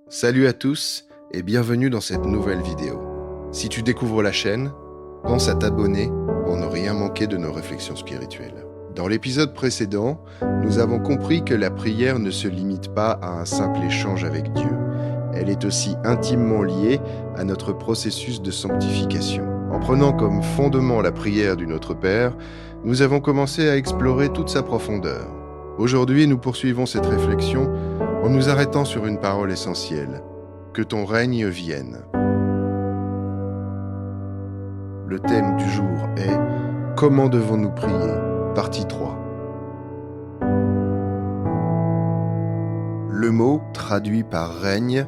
Salut à tous et bienvenue dans cette nouvelle vidéo. Si tu découvres la chaîne, pense à t'abonner pour ne rien manquer de nos réflexions spirituelles. Dans l'épisode précédent, nous avons compris que la prière ne se limite pas à un simple échange avec Dieu. Elle est aussi intimement liée à notre processus de sanctification. En prenant comme fondement la prière du Notre Père, nous avons commencé à explorer toute sa profondeur. Aujourd'hui, nous poursuivons cette réflexion en nous arrêtant sur une parole essentielle. Que ton règne vienne. Le thème du jour est « Comment devons-nous prier ?» Partie 3. Le mot, traduit par « règne »,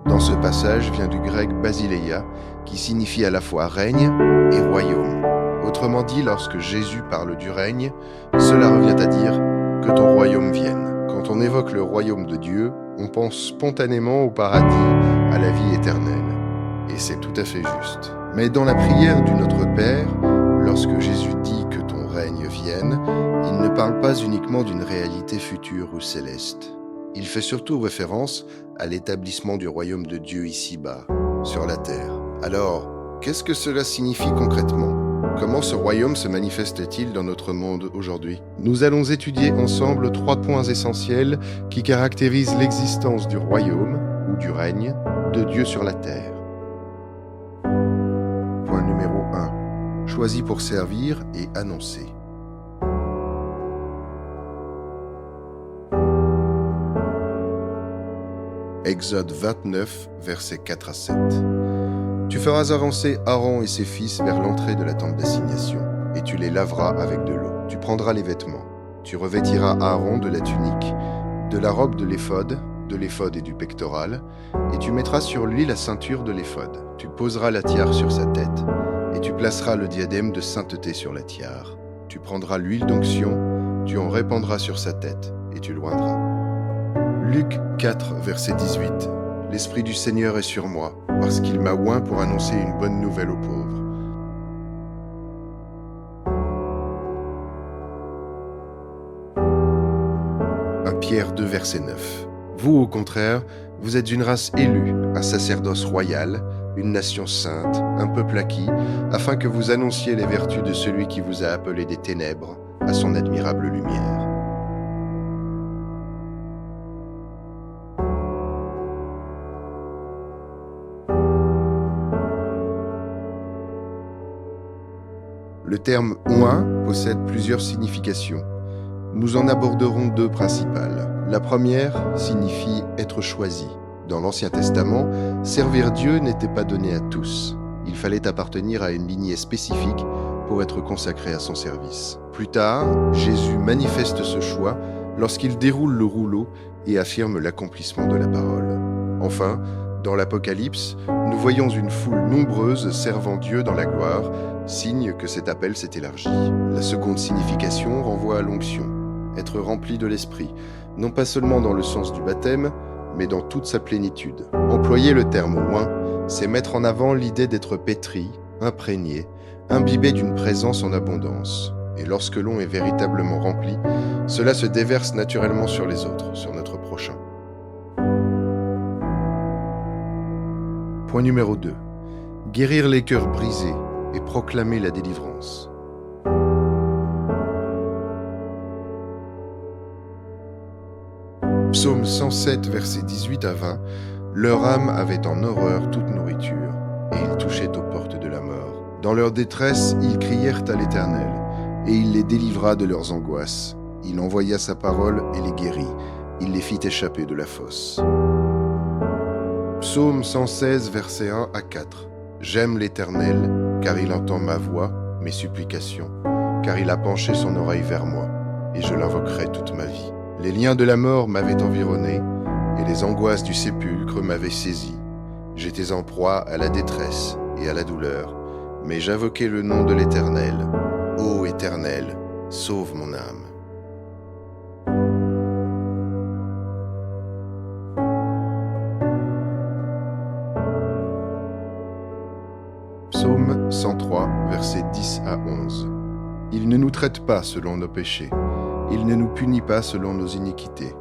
dans ce passage vient du grec « basileia », qui signifie à la fois « règne » et « royaume ». Autrement dit, lorsque Jésus parle du règne, cela revient à dire « que ton royaume vienne ». Quand on évoque le royaume de Dieu, on pense spontanément au paradis, à la vie éternelle. Et c'est tout à fait juste. Mais dans la prière du Notre Père, lorsque Jésus dit que ton règne vienne, il ne parle pas uniquement d'une réalité future ou céleste. Il fait surtout référence à l'établissement du royaume de Dieu ici-bas, sur la terre. Alors, qu'est-ce que cela signifie concrètement ? Comment ce royaume se manifeste-t-il dans notre monde aujourd'hui ? Nous allons étudier ensemble 3 points essentiels qui caractérisent l'existence du royaume, ou du règne, de Dieu sur la terre. Point numéro 1. Choisi pour servir et annoncer. Exode 29, versets 4 à 7. Tu feras avancer Aaron et ses fils vers l'entrée de la tente d'assignation, et tu les laveras avec de l'eau. Tu prendras les vêtements. Tu revêtiras Aaron de la tunique, de la robe de l'éphod et du pectoral, et tu mettras sur lui la ceinture de l'éphod. Tu poseras la tiare sur sa tête, et tu placeras le diadème de sainteté sur la tiare. Tu prendras l'huile d'onction, tu en répandras sur sa tête, et tu l'oindras. Luc 4, verset 18. L'Esprit du Seigneur est sur moi, parce qu'il m'a oint pour annoncer une bonne nouvelle aux pauvres. 1 Pierre 2, verset 9. Vous, au contraire, vous êtes une race élue, un sacerdoce royal, une nation sainte, un peuple acquis, afin que vous annonciez les vertus de celui qui vous a appelé des ténèbres à son admirable lumière. Le terme « oint » possède plusieurs significations. Nous en aborderons 2 principales. La première signifie être choisi. Dans l'Ancien Testament, servir Dieu n'était pas donné à tous. Il fallait appartenir à une lignée spécifique pour être consacré à son service. Plus tard, Jésus manifeste ce choix lorsqu'il déroule le rouleau et affirme l'accomplissement de la parole. Enfin, dans l'Apocalypse, nous voyons une foule nombreuse servant Dieu dans la gloire, signe que cet appel s'est élargi. La seconde signification renvoie à l'onction, être rempli de l'Esprit, non pas seulement dans le sens du baptême, mais dans toute sa plénitude. Employer le terme « oint », c'est mettre en avant l'idée d'être pétri, imprégné, imbibé d'une présence en abondance. Et lorsque l'on est véritablement rempli, cela se déverse naturellement sur les autres, sur notre prochain. Point numéro 2. Guérir les cœurs brisés et proclamer la délivrance. Psaume 107, versets 18 à 20. Leur âme avait en horreur toute nourriture, et ils touchaient aux portes de la mort. Dans leur détresse, ils crièrent à l'Éternel, et il les délivra de leurs angoisses. Il envoya sa parole et les guérit. Il les fit échapper de la fosse. Psaume 116, versets 1 à 4. J'aime l'Éternel, car il entend ma voix, mes supplications, car il a penché son oreille vers moi, et je l'invoquerai toute ma vie. Les liens de la mort m'avaient environné, et les angoisses du sépulcre m'avaient saisi. J'étais en proie à la détresse et à la douleur, mais j'invoquai le nom de l'Éternel. Ô Éternel, sauve mon âme. Psaume 103, versets 10 à 11. Il ne nous traite pas selon nos péchés, il ne nous punit pas selon nos iniquités.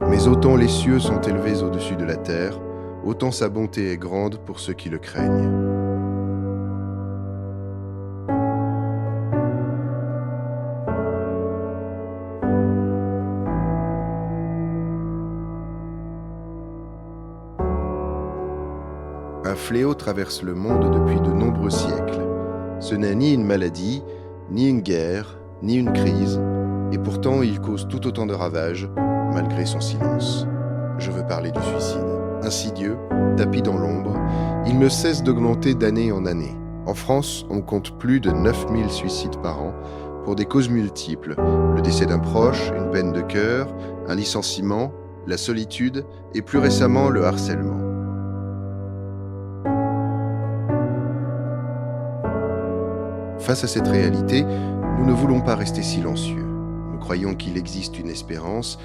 Mais autant les cieux sont élevés au-dessus de la terre, autant sa bonté est grande pour ceux qui le craignent. Un fléau traverse le monde depuis de nombreux siècles. Ce n'est ni une maladie, ni une guerre, ni une crise, et pourtant il cause tout autant de ravages, malgré son silence. Je veux parler du suicide. Insidieux, tapis dans l'ombre, il ne cesse d'augmenter d'année en année. En France, on compte plus de 9000 suicides par an, pour des causes multiples. Le décès d'un proche, une peine de cœur, un licenciement, la solitude, et plus récemment le harcèlement. Face à cette réalité, nous ne voulons pas rester silencieux. Nous croyons qu'il existe une espérance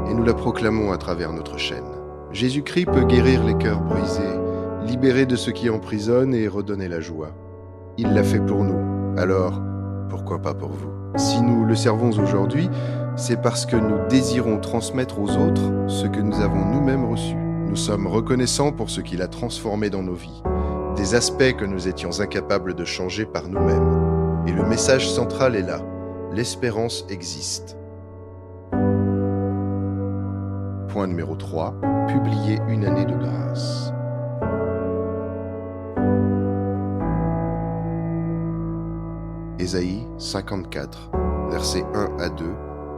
et nous la proclamons à travers notre chaîne. Jésus-Christ peut guérir les cœurs brisés, libérer de ceux qui emprisonnent et redonner la joie. Il l'a fait pour nous, alors pourquoi pas pour vous? Si nous le servons aujourd'hui, c'est parce que nous désirons transmettre aux autres ce que nous avons nous-mêmes reçu. Nous sommes reconnaissants pour ce qu'il a transformé dans nos vies, des aspects que nous étions incapables de changer par nous-mêmes. Et le message central est là, l'espérance existe. Point numéro 3, publier une année de grâce. Ésaïe 54, versets 1 à 2.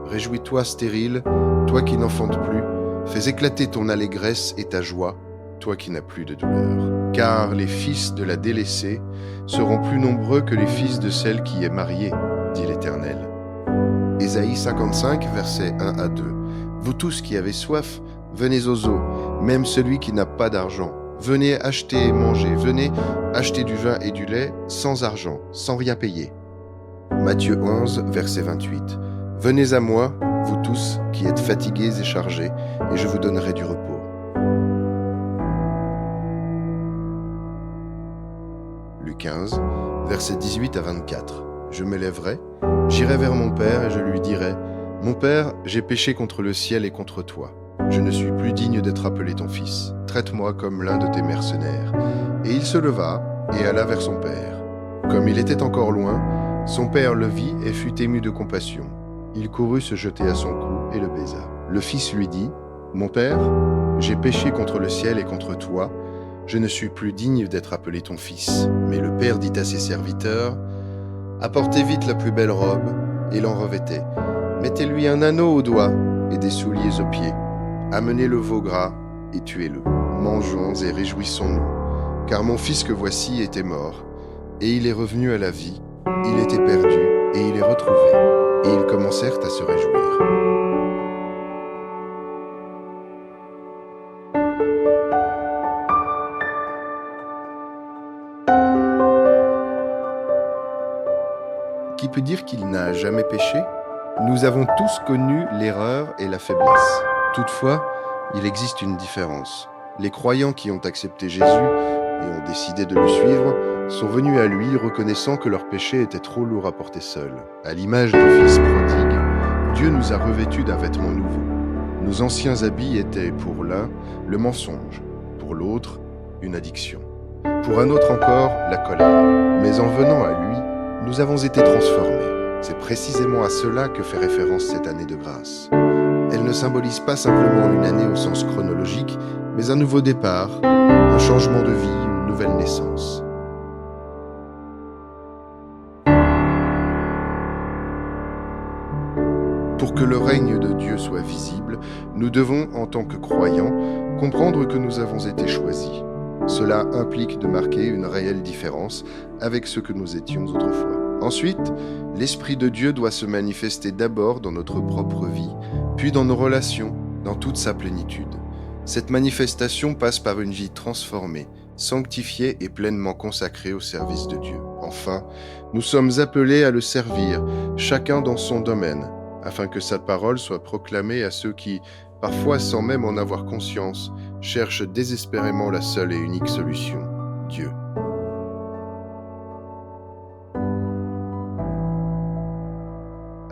Réjouis-toi stérile, toi qui n'enfantes plus, fais éclater ton allégresse et ta joie, toi qui n'as plus de douleur. Car les fils de la délaissée seront plus nombreux que les fils de celle qui est mariée, dit l'Éternel. Ésaïe 55, versets 1 à 2. Vous tous qui avez soif, venez aux eaux, même celui qui n'a pas d'argent. Venez acheter et manger, venez acheter du vin et du lait sans argent, sans rien payer. Matthieu 11, verset 28. Venez à moi, vous tous qui êtes fatigués et chargés, et je vous donnerai du repos. Luc 15, versets 18 à 24. Je m'élèverai, j'irai vers mon Père et je lui dirai, « Mon Père, j'ai péché contre le ciel et contre toi. Je ne suis plus digne d'être appelé ton fils. Traite-moi comme l'un de tes mercenaires. » Et il se leva et alla vers son père. Comme il était encore loin, son père le vit et fut ému de compassion. Il courut se jeter à son cou et le baisa. Le fils lui dit, « Mon père, j'ai péché contre le ciel et contre toi. Je ne suis plus digne d'être appelé ton fils. » Mais le père dit à ses serviteurs, « Apportez vite la plus belle robe et l'en revêtez. Mettez-lui un anneau au doigt et des souliers aux pieds. Amenez le veau gras et tuez-le. Mangeons et réjouissons-nous, car mon fils que voici était mort, et il est revenu à la vie. Il était perdu et il est retrouvé. Et ils commencèrent à se réjouir. Qui peut dire qu'il n'a jamais péché? Nous avons tous connu l'erreur et la faiblesse. Toutefois, il existe une différence. Les croyants qui ont accepté Jésus et ont décidé de le suivre sont venus à lui reconnaissant que leur péché était trop lourd à porter seul. À l'image du Fils prodigue, Dieu nous a revêtus d'un vêtement nouveau. Nos anciens habits étaient pour l'un le mensonge, pour l'autre une addiction, pour un autre encore la colère. Mais en venant à lui, nous avons été transformés. C'est précisément à cela que fait référence cette année de grâce. Elle ne symbolise pas simplement une année au sens chronologique, mais un nouveau départ, un changement de vie, une nouvelle naissance. Pour que le règne de Dieu soit visible, nous devons, en tant que croyants, comprendre que nous avons été choisis. Cela implique de marquer une réelle différence avec ce que nous étions autrefois. Ensuite, l'Esprit de Dieu doit se manifester d'abord dans notre propre vie, puis dans nos relations, dans toute sa plénitude. Cette manifestation passe par une vie transformée, sanctifiée et pleinement consacrée au service de Dieu. Enfin, nous sommes appelés à le servir, chacun dans son domaine, afin que sa parole soit proclamée à ceux qui, parfois sans même en avoir conscience, cherchent désespérément la seule et unique solution, Dieu.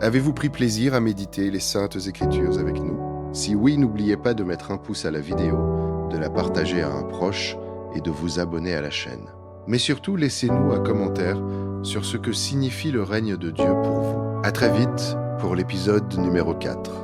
Avez-vous pris plaisir à méditer les Saintes Écritures avec nous? Si oui, n'oubliez pas de mettre un pouce à la vidéo, de la partager à un proche et de vous abonner à la chaîne. Mais surtout, laissez-nous un commentaire sur ce que signifie le règne de Dieu pour vous. À très vite pour l'épisode numéro 4.